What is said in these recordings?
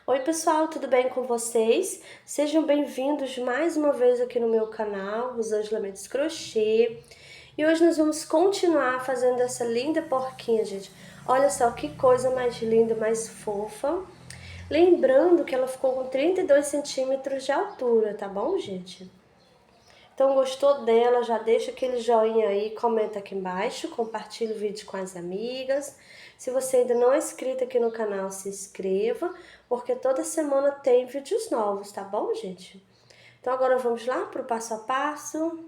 Oi pessoal, tudo bem com vocês? Sejam bem-vindos mais uma vez aqui no meu canal, Rosângela Mendes Crochê. E hoje nós vamos continuar fazendo essa linda porquinha, gente. Olha só que coisa mais linda, mais fofa. Lembrando que ela ficou com 32 centímetros de altura, tá bom, gente? Então, gostou dela? Já deixa aquele joinha aí, comenta aqui embaixo, compartilha o vídeo com as amigas. Se você ainda não é inscrito aqui no canal, se inscreva, porque toda semana tem vídeos novos, tá bom, gente? Então, agora vamos lá para o passo a passo.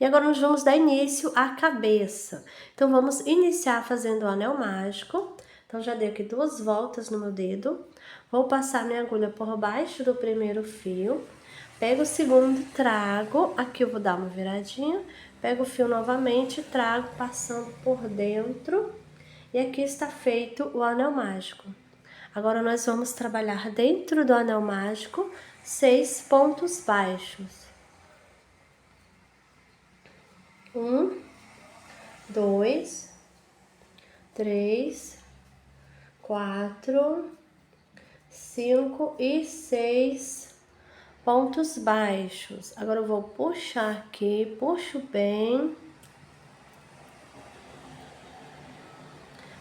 E agora nós vamos dar início à cabeça. Então, vamos iniciar fazendo o anel mágico. Então, já dei aqui 2 voltas no meu dedo. Vou passar minha agulha por baixo do primeiro fio. Pego o segundo, trago, aqui eu vou dar uma viradinha, pego o fio novamente, trago, passando por dentro, e aqui está feito o anel mágico. Agora, nós vamos trabalhar dentro do anel mágico 6 pontos baixos. 1, 2, 3, 4, 5 e 6 pontos baixos. Agora eu vou puxar aqui, puxo bem,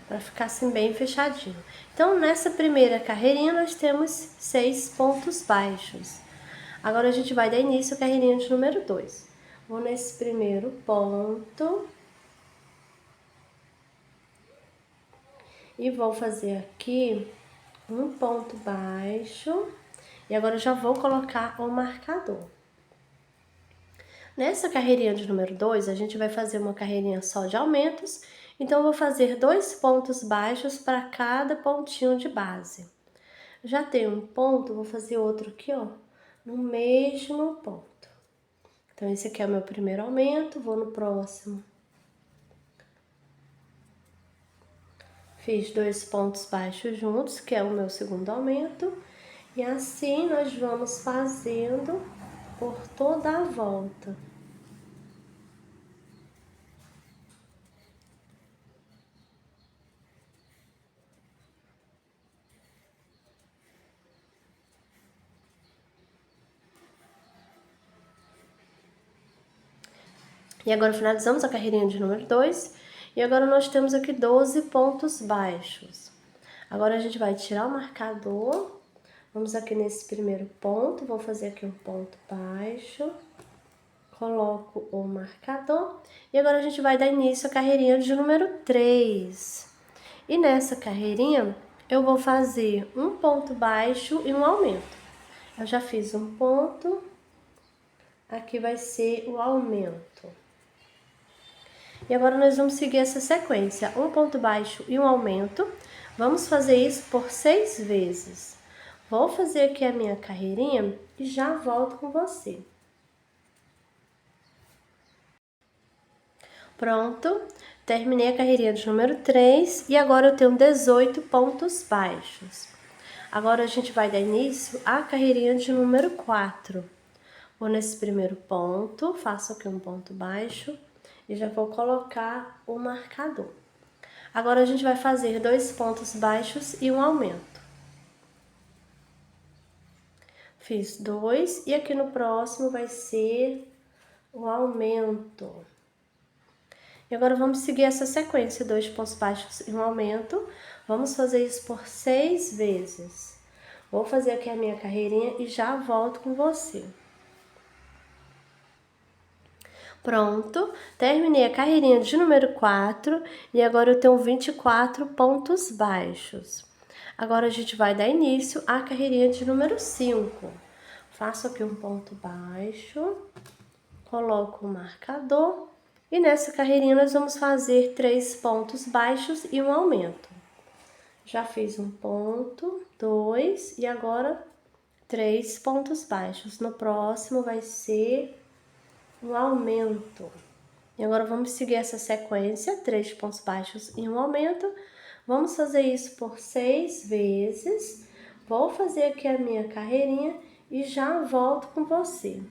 para ficar assim bem fechadinho. Então, nessa primeira carreirinha, nós temos 6 pontos baixos. Agora, a gente vai dar início à carreirinha de número 2. Vou nesse primeiro ponto. E vou fazer aqui um ponto baixo. E agora eu já vou colocar o marcador. Nessa carreirinha de número 2, a gente vai fazer uma carreirinha só de aumentos. Então, eu vou fazer 2 pontos baixos para cada pontinho de base. Já tenho um ponto, vou fazer outro aqui, ó, no mesmo ponto. Então, esse aqui é o meu primeiro aumento, vou no próximo. Fiz 2 pontos baixos juntos, que é o meu segundo aumento. E assim, nós vamos fazendo por toda a volta. E agora finalizamos a carreirinha de número 2. E agora nós temos aqui 12 pontos baixos. Agora a gente vai tirar o marcador. Vamos aqui nesse primeiro ponto, vou fazer aqui um ponto baixo. Coloco o marcador. E agora a gente vai dar início à carreirinha de número 3. E nessa carreirinha, eu vou fazer um ponto baixo e um aumento. Eu já fiz um ponto. Aqui vai ser o aumento. E agora nós vamos seguir essa sequência, um ponto baixo e um aumento. Vamos fazer isso por 6 vezes. Vou fazer aqui a minha carreirinha e já volto com você. Pronto, terminei a carreirinha de número 3 e agora eu tenho 18 pontos baixos. Agora a gente vai dar início à carreirinha de número 4. Vou nesse primeiro ponto, faço aqui um ponto baixo e já vou colocar o marcador. Agora a gente vai fazer 2 pontos baixos e um aumento. Fiz 2 e aqui no próximo vai ser o aumento. E agora vamos seguir essa sequência, 2 pontos baixos e um aumento. Vamos fazer isso por 6 vezes. Vou fazer aqui a minha carreirinha e já volto com você. Pronto, terminei a carreirinha de número 4 e agora eu tenho 24 pontos baixos. Agora a gente vai dar início à carreirinha de número 5. Faço aqui um ponto baixo, coloco o marcador e nessa carreirinha nós vamos fazer 3 pontos baixos e um aumento. Já fiz um ponto, 2 e agora 3 pontos baixos. No próximo vai ser um aumento. E agora vamos seguir essa sequência, 3 pontos baixos e um aumento. Vamos fazer isso por 6 vezes. Vou fazer aqui a minha carreirinha e já volto com você.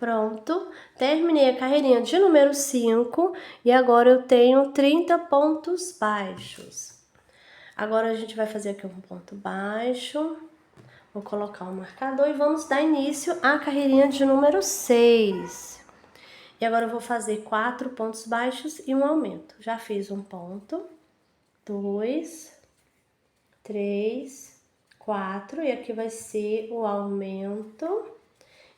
Pronto, terminei a carreirinha de número 5 e agora eu tenho 30 pontos baixos. Agora a gente vai fazer aqui um ponto baixo, vou colocar o marcador e vamos dar início à carreirinha de número 6. E agora eu vou fazer 4 pontos baixos e um aumento. Já fiz um ponto, 2, 3, 4 e aqui vai ser o aumento.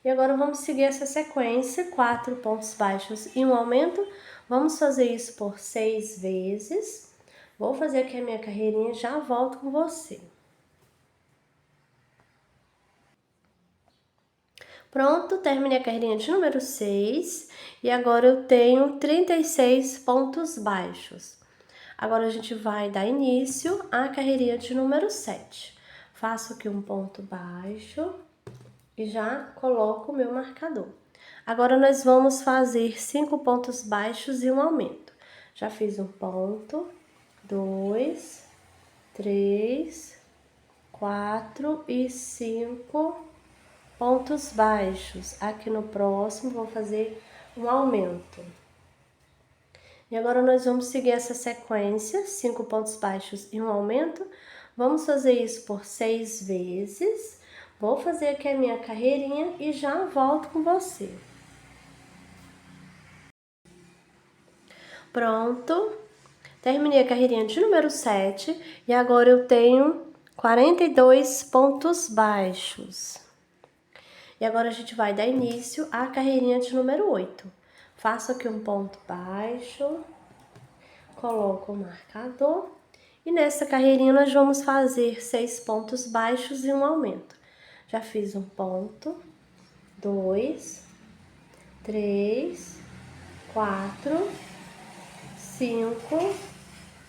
E agora vamos seguir essa sequência, 4 pontos baixos e um aumento. Vamos fazer isso por 6 vezes. Vou fazer aqui a minha carreirinha e já volto com você. Pronto, terminei a carreirinha de número 6 e agora eu tenho 36 pontos baixos. Agora a gente vai dar início à carreirinha de número 7. Faço aqui um ponto baixo e já coloco o meu marcador. Agora nós vamos fazer 5 pontos baixos e um aumento. Já fiz um ponto, 2, 3, 4 e 5 pontos baixos. Aqui no próximo vou fazer um aumento. E agora nós vamos seguir essa sequência, 5 pontos baixos e um aumento. Vamos fazer isso por 6 vezes. Vou fazer aqui a minha carreirinha e já volto com você. Pronto, terminei a carreirinha de número 7 e agora eu tenho 42 pontos baixos. E agora a gente vai dar início à carreirinha de número 8. Faço aqui um ponto baixo, coloco o marcador e nessa carreirinha nós vamos fazer 6 pontos baixos e um aumento. Já fiz um ponto, 2, 3, 4, 5,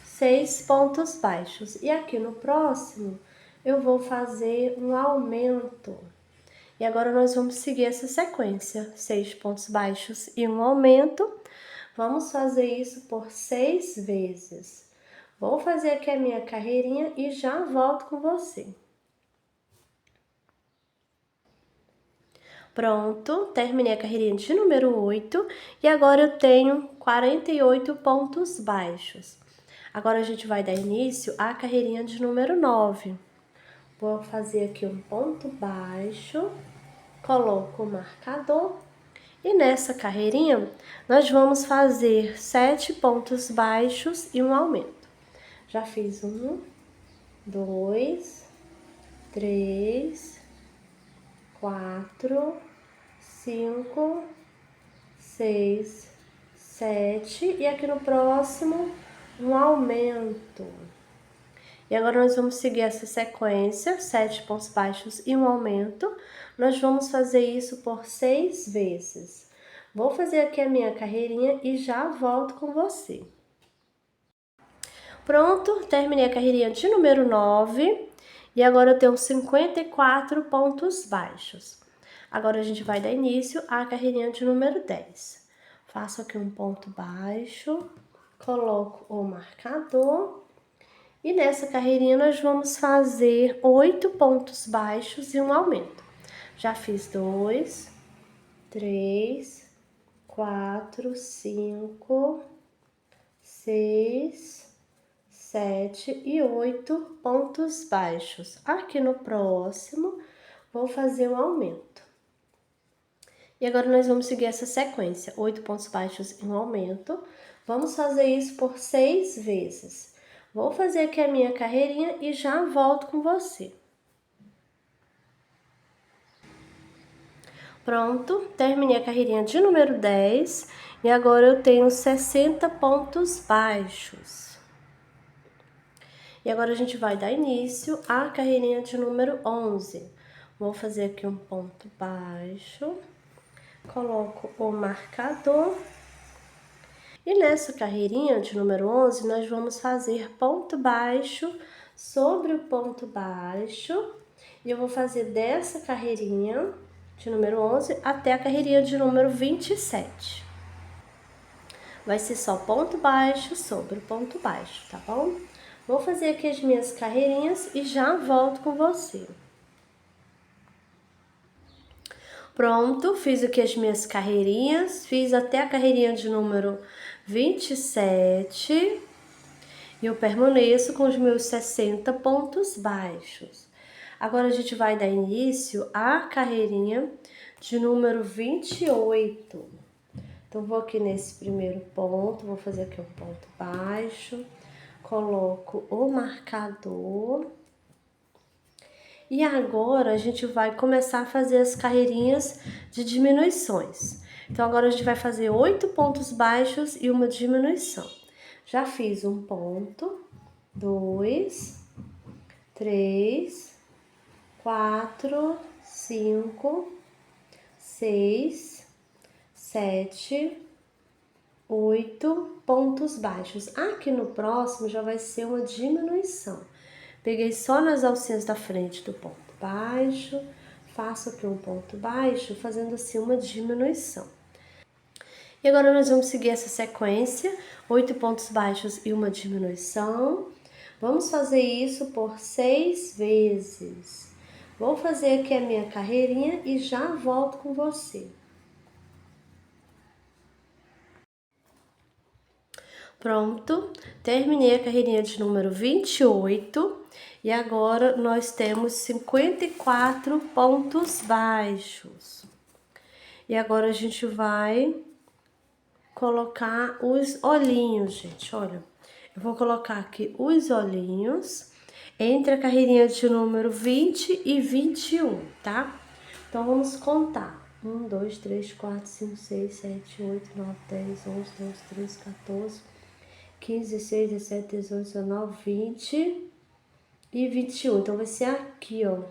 6 pontos baixos. E aqui no próximo eu vou fazer um aumento. E agora nós vamos seguir essa sequência, 6 pontos baixos e um aumento. Vamos fazer isso por 6 vezes. Vou fazer aqui a minha carreirinha e já volto com você. Pronto, terminei a carreirinha de número 8 e agora eu tenho 48 pontos baixos. Agora a gente vai dar início à carreirinha de número 9. Vou fazer aqui um ponto baixo, coloco o marcador e nessa carreirinha nós vamos fazer 7 pontos baixos e um aumento. Já fiz 1, 2, 3, 4, 5, 6, 7 e aqui no próximo um aumento. E agora nós vamos seguir essa sequência, 7 pontos baixos e um aumento. Nós vamos fazer isso por 6 vezes. Vou fazer aqui a minha carreirinha e já volto com você. Pronto, terminei a carreirinha de número 9 e agora eu tenho 54 pontos baixos. Agora a gente vai dar início à carreirinha de número 10. Faço aqui um ponto baixo, coloco o marcador e nessa carreirinha nós vamos fazer 8 pontos baixos e um aumento. Já fiz 2, 3, 4, 5, 6, 7 e 8 pontos baixos. Aqui no próximo, vou fazer um aumento. E agora nós vamos seguir essa sequência, 8 pontos baixos e um aumento. Vamos fazer isso por 6 vezes. Vou fazer aqui a minha carreirinha e já volto com você. Pronto, terminei a carreirinha de número 10 e agora eu tenho 60 pontos baixos. E agora a gente vai dar início à carreirinha de número 11. Vou fazer aqui um ponto baixo, coloco o marcador. E nessa carreirinha de número 11, nós vamos fazer ponto baixo sobre o ponto baixo. E eu vou fazer dessa carreirinha de número 11 até a carreirinha de número 27. Vai ser só ponto baixo sobre ponto baixo, tá bom? Vou fazer aqui as minhas carreirinhas e já volto com você. Pronto, fiz aqui as minhas carreirinhas, fiz até a carreirinha de número 27 e eu permaneço com os meus 60 pontos baixos. Agora a gente vai dar início à carreirinha de número 28. Então, vou aqui nesse primeiro ponto, vou fazer aqui um ponto baixo, coloco o marcador. E agora a gente vai começar a fazer as carreirinhas de diminuições. Então, agora a gente vai fazer 8 pontos baixos e uma diminuição. Já fiz um ponto, 2, 3, 4, 5, 6, 7, 8 pontos baixos. Aqui no próximo já vai ser uma diminuição. Peguei só nas alcinhas da frente do ponto baixo, faço aqui um ponto baixo, fazendo assim uma diminuição. E agora nós vamos seguir essa sequência, 8 pontos baixos e uma diminuição. Vamos fazer isso por 6 vezes. Vou fazer aqui a minha carreirinha e já volto com você. Pronto, terminei a carreirinha de número 28 e agora nós temos 54 pontos baixos. E agora a gente vai colocar os olhinhos, gente, olha. Eu vou colocar aqui os olhinhos entre a carreirinha de número 20 e 21, tá? Então, vamos contar. 1, 2, 3, 4, 5, 6, 7, 8, 9, 10, 11, 12, 13, 14, 15, 16, 17, 18, 19, 20 e 21. Então, vai ser aqui, ó.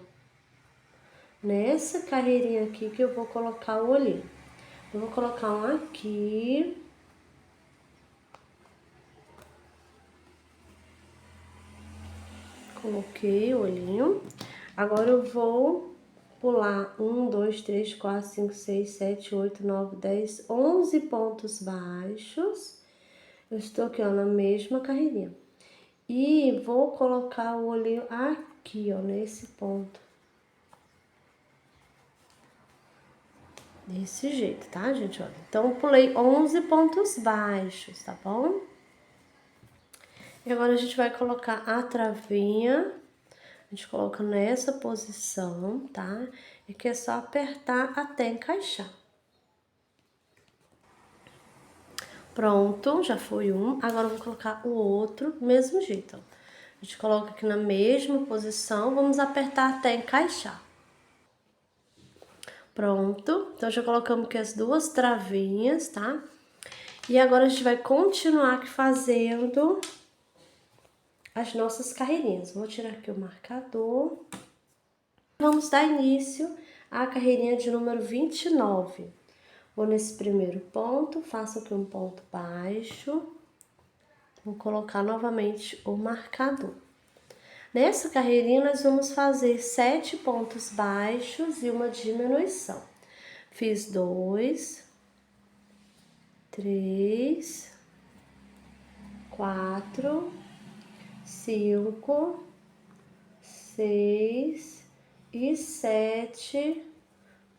Nessa carreirinha aqui que eu vou colocar o olhinho. Eu vou colocar um aqui. Coloquei o olhinho. Agora eu vou pular 1, 2, 3, 4, 5, 6, 7, 8, 9, 10, 11 pontos baixos. Eu estou aqui, ó, na mesma carreirinha. E vou colocar o olhinho aqui, ó, nesse ponto. Desse jeito, tá, gente? Olha. Então, pulei 11 pontos baixos, tá bom? E agora a gente vai colocar a travinha. A gente coloca nessa posição, tá? E que é só apertar até encaixar. Pronto, já foi um. Agora eu vou colocar o outro do mesmo jeito, ó. A gente coloca aqui na mesma posição, vamos apertar até encaixar. Pronto, então já colocamos aqui as duas travinhas, tá? E agora a gente vai continuar aqui fazendo as nossas carreirinhas. Vou tirar aqui o marcador. Vamos dar início à carreirinha de número 29. Vou nesse primeiro ponto, faço aqui um ponto baixo. Vou colocar novamente o marcador. Nessa carreirinha, nós vamos fazer 7 pontos baixos e uma diminuição. Fiz 2, 3, 4, 5, 6 e 7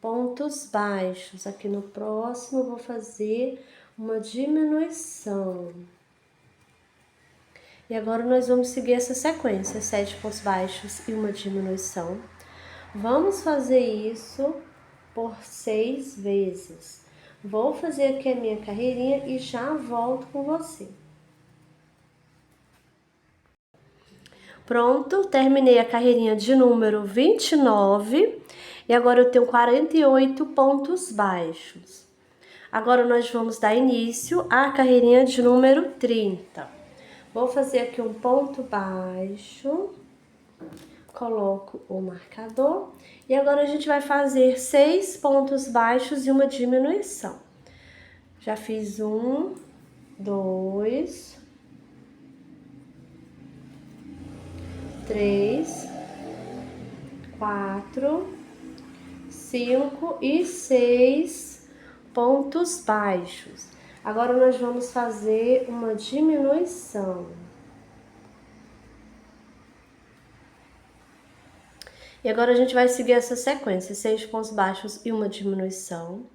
pontos baixos. Aqui no próximo, eu vou fazer uma diminuição. E agora nós vamos seguir essa sequência, 7 pontos baixos e uma diminuição. Vamos fazer isso por 6 vezes. Vou fazer aqui a minha carreirinha e já volto com você. Pronto, terminei a carreirinha de número 29 e agora eu tenho 48 pontos baixos. Agora nós vamos dar início à carreirinha de número 30. Vou fazer aqui um ponto baixo, coloco o marcador e agora a gente vai fazer 6 pontos baixos e uma diminuição. Já fiz 1, 2, 3, 4, 5 e 6 pontos baixos. Agora nós vamos fazer uma diminuição. E agora a gente vai seguir essa sequência, 6 pontos baixos e uma diminuição.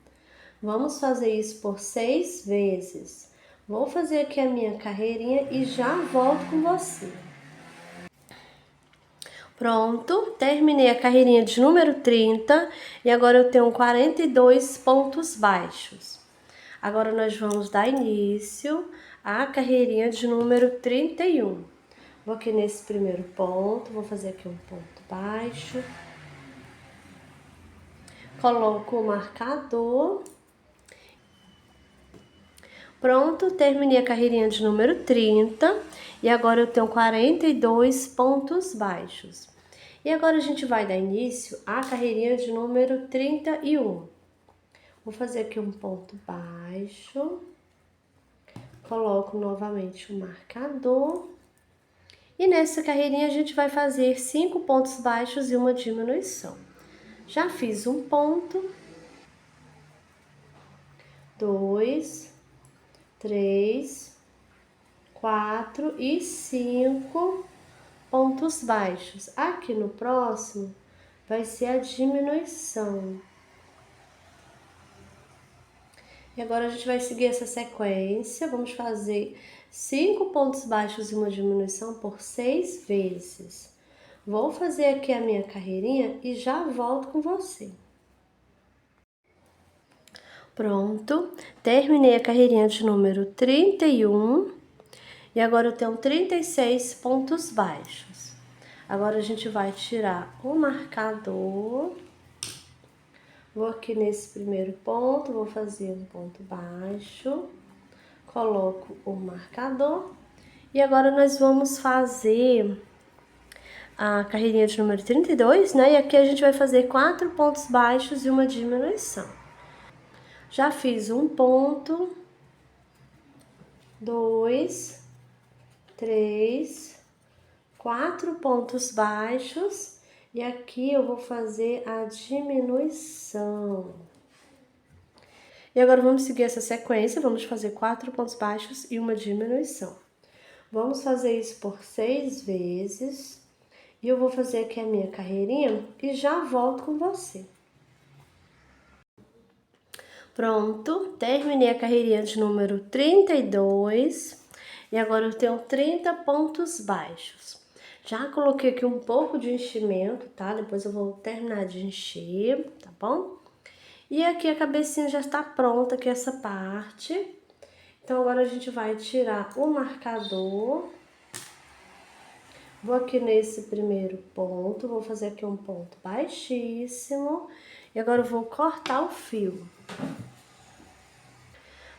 Vamos fazer isso por 6 vezes. Vou fazer aqui a minha carreirinha e já volto com você. Pronto, terminei a carreirinha de número 30 e agora eu tenho 42 pontos baixos. Agora nós vamos dar início à carreirinha de número 31. Vou aqui nesse primeiro ponto, vou fazer aqui um ponto baixo. Coloco o marcador. Pronto, terminei a carreirinha de número 30 e agora eu tenho 42 pontos baixos. E agora a gente vai dar início à carreirinha de número 31. Vou fazer aqui um ponto baixo, coloco novamente o marcador. E nessa carreirinha a gente vai fazer 5 pontos baixos e uma diminuição. Já fiz um ponto, 2, 3, 4 e 5 pontos baixos. Aqui no próximo vai ser a diminuição. E agora a gente vai seguir essa sequência. Vamos fazer 5 pontos baixos e uma diminuição por 6 vezes. Vou fazer aqui a minha carreirinha e já volto com você. Pronto, terminei a carreirinha de número 31 e agora eu tenho 36 pontos baixos. Agora a gente vai tirar o marcador. Vou aqui nesse primeiro ponto, vou fazer um ponto baixo, coloco o marcador e agora nós vamos fazer a carreirinha de número 32, né? E aqui a gente vai fazer 4 pontos baixos e uma diminuição. Já fiz um ponto, 2, 3, 4 pontos baixos e aqui eu vou fazer a diminuição. E agora vamos seguir essa sequência, vamos fazer 4 pontos baixos e uma diminuição. Vamos fazer isso por 6 vezes. E eu vou fazer aqui a minha carreirinha e já volto com você. Pronto, terminei a carreirinha de número 32 e agora eu tenho 30 pontos baixos. Já coloquei aqui um pouco de enchimento, tá? Depois eu vou terminar de encher, tá bom? E aqui a cabecinha já está pronta, aqui essa parte. Então agora a gente vai tirar o marcador. Vou aqui nesse primeiro ponto, vou fazer aqui um ponto baixíssimo. E agora eu vou cortar o fio.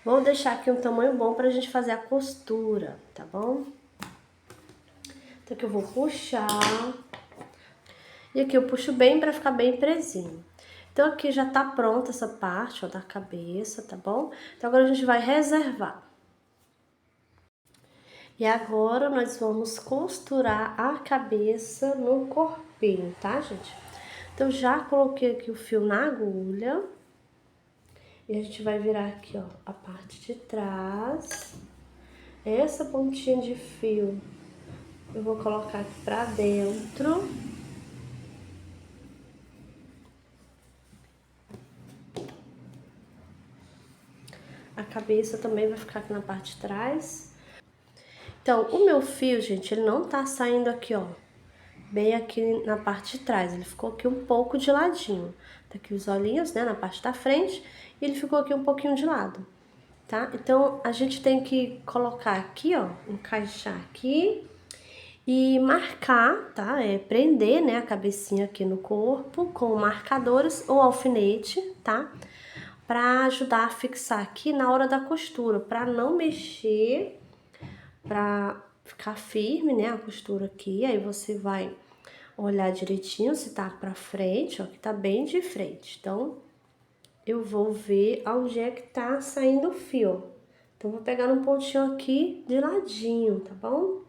Vou deixar aqui um tamanho bom pra gente fazer a costura, tá bom? Então aqui eu vou puxar. E aqui eu puxo bem pra ficar bem presinho. Então aqui já tá pronta essa parte, ó, da cabeça, tá bom? Então agora a gente vai reservar. E agora nós vamos costurar a cabeça no corpinho, tá, gente? Então já coloquei aqui o fio na agulha. E a gente vai virar aqui, ó, a parte de trás. Essa pontinha de fio eu vou colocar aqui pra dentro. A cabeça também vai ficar aqui na parte de trás. Então, o meu fio, gente, ele não tá saindo aqui, ó, bem aqui na parte de trás. Ele ficou aqui um pouco de ladinho. Tá aqui os olhinhos, né, na parte da frente. E ele ficou aqui um pouquinho de lado, tá? Então, a gente tem que colocar aqui, ó, encaixar aqui e marcar, tá? Prender, né, a cabecinha aqui no corpo com marcadores ou alfinete, tá? Pra ajudar a fixar aqui na hora da costura, pra não mexer, pra ficar firme, né, a costura aqui. Aí você vai olhar direitinho se tá pra frente, ó, que tá bem de frente. Então, eu vou ver aonde é que tá saindo o fio. Então, vou pegar um pontinho aqui de ladinho, tá bom?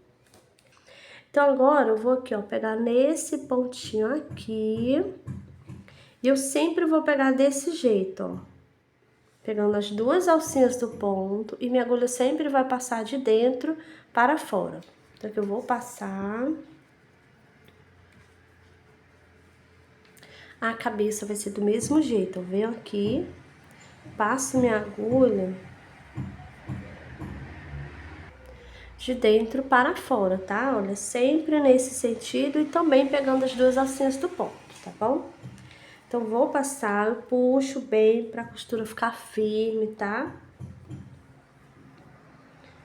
Então, agora eu vou aqui, ó, pegar nesse pontinho aqui. E eu sempre vou pegar desse jeito, ó. Pegando as duas alcinhas do ponto e minha agulha sempre vai passar de dentro para fora. Então, aqui eu vou passar. A cabeça vai ser do mesmo jeito. Eu venho aqui, passo minha agulha de dentro para fora, tá? Olha, sempre nesse sentido e também pegando as duas alcinhas do ponto, tá bom? Então, vou passar, eu puxo bem pra costura ficar firme, tá?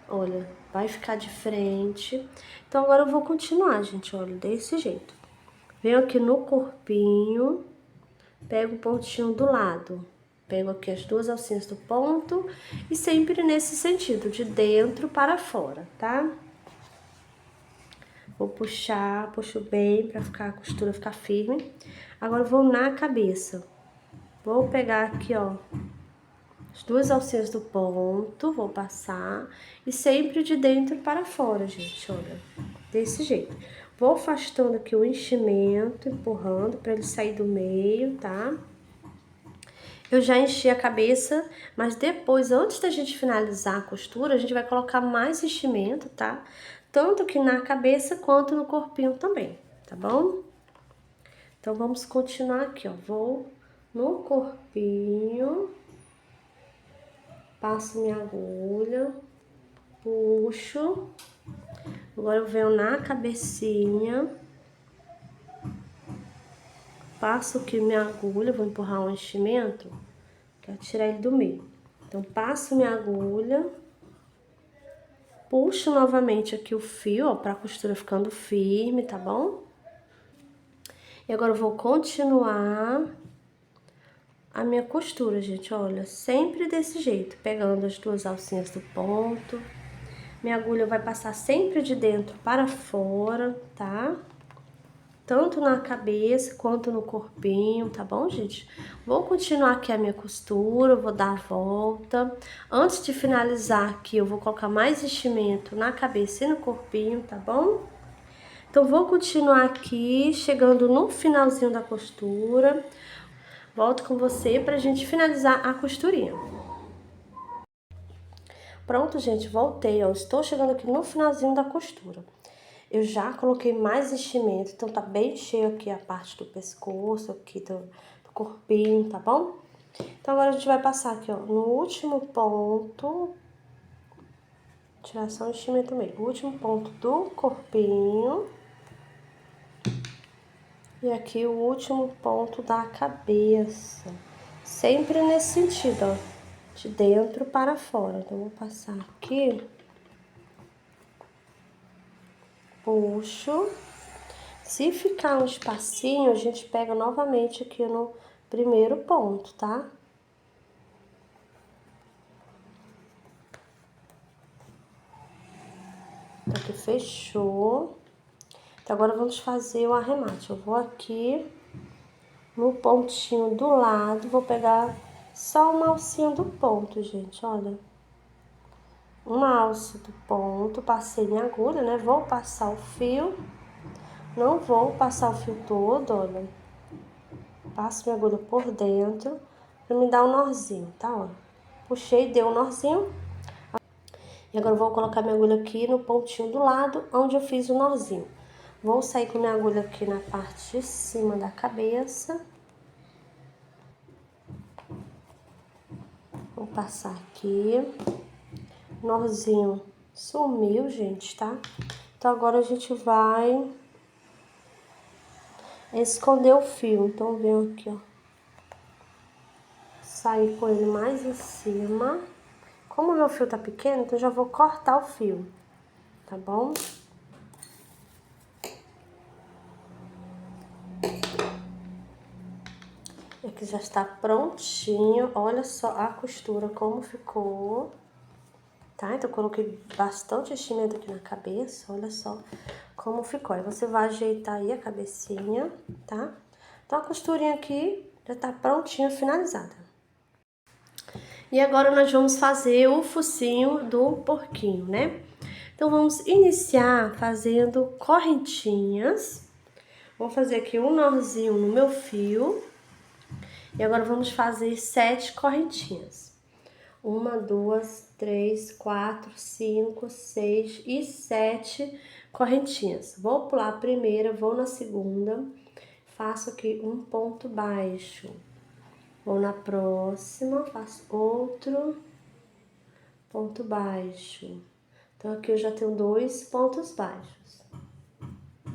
Olha, vai ficar de frente. Então, agora eu vou continuar, gente, olha, desse jeito. Venho aqui no corpinho, pego o pontinho do lado. Pego aqui as duas alcinhas do ponto e sempre nesse sentido, de dentro para fora, tá? Vou puxar, puxo bem pra ficar, a costura ficar firme. Agora, eu vou na cabeça. Vou pegar aqui, ó, as duas alcinhas do ponto, vou passar e sempre de dentro para fora, gente, olha, desse jeito. Vou afastando aqui o enchimento, empurrando para ele sair do meio, tá? Eu já enchi a cabeça, mas depois, antes da gente finalizar a costura, a gente vai colocar mais enchimento, tá? Tanto que na cabeça quanto no corpinho também, tá bom? Então, vamos continuar aqui, ó. Vou no corpinho, passo minha agulha, puxo, agora eu venho na cabecinha, passo aqui minha agulha, vou empurrar o enchimento, quero tirar ele do meio. Então, passo minha agulha, puxo novamente aqui o fio, ó, pra costura ficando firme, tá bom? E agora eu vou continuar a minha costura, gente, olha, sempre desse jeito, pegando as duas alcinhas do ponto. Minha agulha vai passar sempre de dentro para fora, tá? Tanto na cabeça quanto no corpinho, tá bom, gente? Vou continuar aqui a minha costura, vou dar a volta. Antes de finalizar aqui, eu vou colocar mais enchimento na cabeça e no corpinho, tá bom? Então, vou continuar aqui, chegando no finalzinho da costura. Volto com você pra gente finalizar a costurinha. Pronto, gente, voltei, ó. Estou chegando aqui no finalzinho da costura. Eu já coloquei mais enchimento, então tá bem cheio aqui a parte do pescoço, aqui do corpinho, tá bom? Então, agora a gente vai passar aqui, ó, no último ponto, tirar só o enchimento meio, o último ponto do corpinho. E aqui o último ponto da cabeça. Sempre nesse sentido, ó, de dentro para fora. Então, vou passar aqui. Puxo. Se ficar um espacinho, a gente pega novamente aqui no primeiro ponto, tá? Aqui fechou. Então, agora vamos fazer o arremate. Eu vou aqui no pontinho do lado, vou pegar só uma alcinha do ponto, gente, olha. Uma alça do ponto, passei minha agulha, né? Vou passar o fio. Não vou passar o fio todo, olha. Passo minha agulha por dentro pra me dar um nozinho, tá? Ó. Puxei, deu um nozinho. E agora eu vou colocar minha agulha aqui no pontinho do lado, onde eu fiz o nozinho. Vou sair com minha agulha aqui na parte de cima da cabeça. Vou passar aqui. O nozinho sumiu, gente, tá? Então, agora a gente vai esconder o fio. Então, venho aqui, ó. Sair com ele mais em cima. Como o meu fio tá pequeno, então eu já vou cortar o fio, tá bom? Aqui já está prontinho. Olha só a costura como ficou. Tá? Então, eu coloquei bastante enchimento aqui na cabeça, olha só como ficou. Aí, você vai ajeitar aí a cabecinha, tá? Então, a costurinha aqui já tá prontinha, finalizada. E agora, nós vamos fazer o focinho do porquinho, né? Então, vamos iniciar fazendo correntinhas. Vou fazer aqui um nozinho no meu fio. E agora, vamos fazer 7 correntinhas. 1, 2, 3, 4, 5, 6 e 7 correntinhas. Vou pular a primeira, vou na segunda, faço aqui um ponto baixo. Vou na próxima, faço outro ponto baixo. Então, aqui eu já tenho 2 pontos baixos.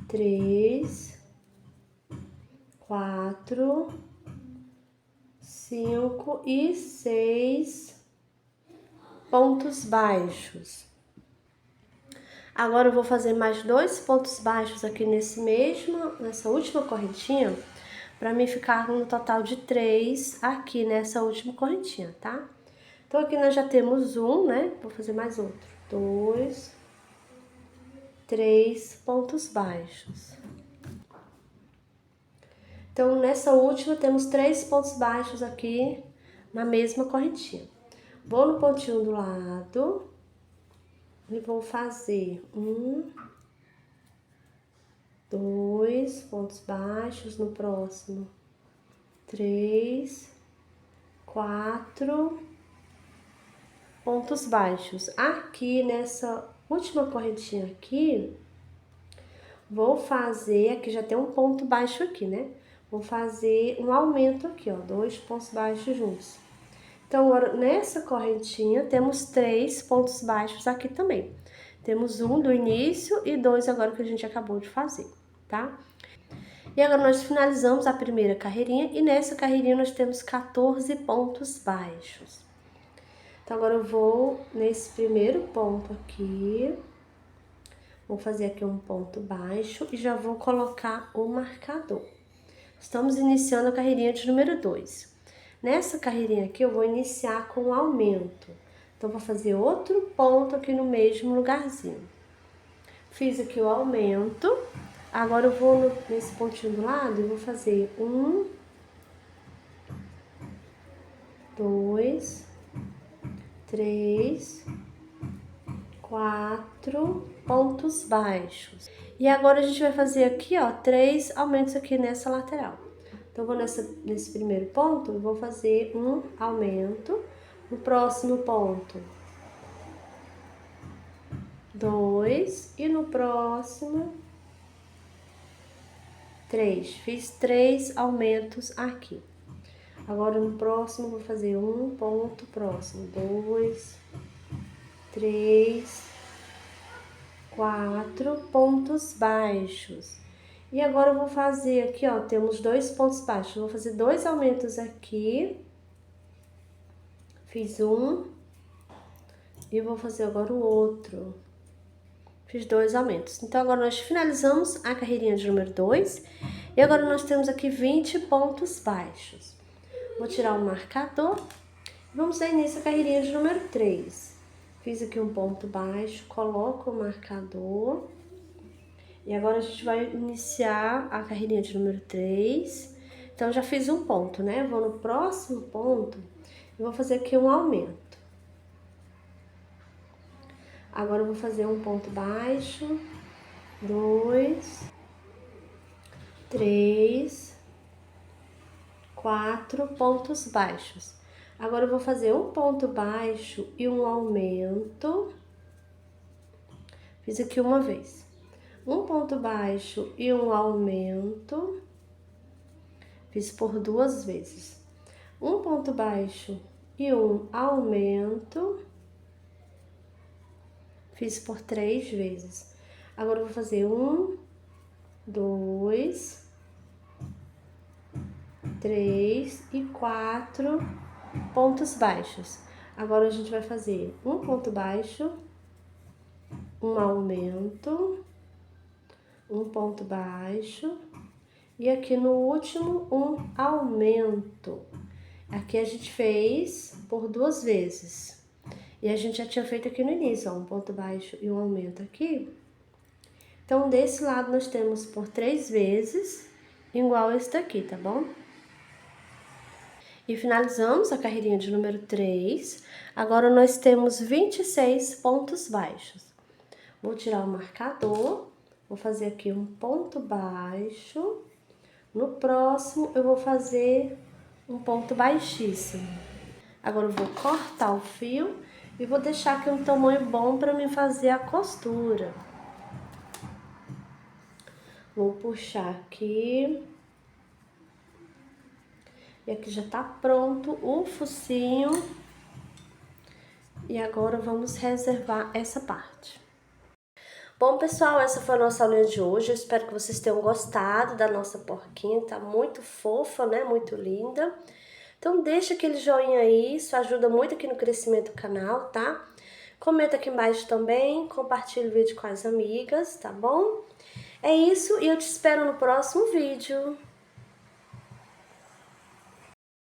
3, 4, 5 e 6 pontos baixos. Agora eu vou fazer mais 2 pontos baixos aqui nessa última correntinha, para mim ficar no total de 3 aqui nessa última correntinha, tá? Então aqui nós já temos um, né? Vou fazer mais outro. 2, 3 pontos baixos. Então nessa última temos 3 pontos baixos aqui na mesma correntinha. Vou no pontinho do lado e vou fazer 1, 2 pontos baixos, no próximo 3, 4 pontos baixos. Aqui nessa última correntinha aqui, vou fazer, aqui já tem um ponto baixo aqui, né? Vou fazer um aumento aqui, ó, 2 pontos baixos juntos. Então, agora, nessa correntinha, temos 3 pontos baixos aqui também. Temos um do início e 2 agora que a gente acabou de fazer, tá? E agora nós finalizamos a primeira carreirinha e nessa carreirinha nós temos 14 pontos baixos. Então, agora eu vou nesse primeiro ponto aqui, vou fazer aqui um ponto baixo e já vou colocar o marcador. Estamos iniciando a carreirinha de número 2. Nessa carreirinha aqui eu vou iniciar com um aumento. Então, vou fazer outro ponto aqui no mesmo lugarzinho. Fiz aqui o aumento. Agora eu vou nesse pontinho do lado e vou fazer 1, 2, 3, 4 pontos baixos. E agora a gente vai fazer aqui, ó, 3 aumentos aqui nessa lateral. Então, eu vou nesse primeiro ponto, eu vou fazer um aumento. No próximo ponto, 2. E no próximo, 3. Fiz 3 aumentos aqui. Agora, no próximo, vou fazer um ponto próximo. 2, 3, 4 pontos baixos. E agora eu vou fazer aqui, ó, temos 2 pontos baixos. Vou fazer 2 aumentos aqui. Fiz um. E vou fazer agora o outro. Fiz 2 aumentos. Então, agora nós finalizamos a carreirinha de número 2. E agora nós temos aqui 20 pontos baixos. Vou tirar o marcador. Vamos dar início à carreirinha de número 3. Fiz aqui um ponto baixo, coloco o marcador. E agora a gente vai iniciar a carreirinha de número 3. Então, já fiz um ponto, né? Vou no próximo ponto e vou fazer aqui um aumento. Agora eu vou fazer um ponto baixo, 2, 3, 4 pontos baixos. Agora eu vou fazer um ponto baixo e um aumento. Fiz aqui uma vez. Um ponto baixo e um aumento. Fiz por 2 vezes. Um ponto baixo e um aumento. Fiz por 3 vezes. Agora eu vou fazer 1, 2, 3 e 4 pontos baixos. Agora a gente vai fazer um ponto baixo, um aumento, um ponto baixo e aqui no último um aumento. Aqui a gente fez por 2 vezes. E a gente já tinha feito aqui no início, ó, um ponto baixo e um aumento aqui. Então, desse lado nós temos por 3 vezes, igual esse daqui, tá bom? E finalizamos a carreirinha de número 3. Agora, nós temos 26 pontos baixos. Vou tirar o marcador, vou fazer aqui um ponto baixo. No próximo, eu vou fazer um ponto baixíssimo. Agora, eu vou cortar o fio e vou deixar aqui um tamanho bom para mim fazer a costura. Vou puxar aqui. E aqui já tá pronto o focinho. E agora vamos reservar essa parte. Bom, pessoal, essa foi a nossa aulinha de hoje. Eu espero que vocês tenham gostado da nossa porquinha. Tá muito fofa, né? Muito linda. Então deixa aquele joinha aí, isso ajuda muito aqui no crescimento do canal, tá? Comenta aqui embaixo também, compartilha o vídeo com as amigas, tá bom? É isso e eu te espero no próximo vídeo.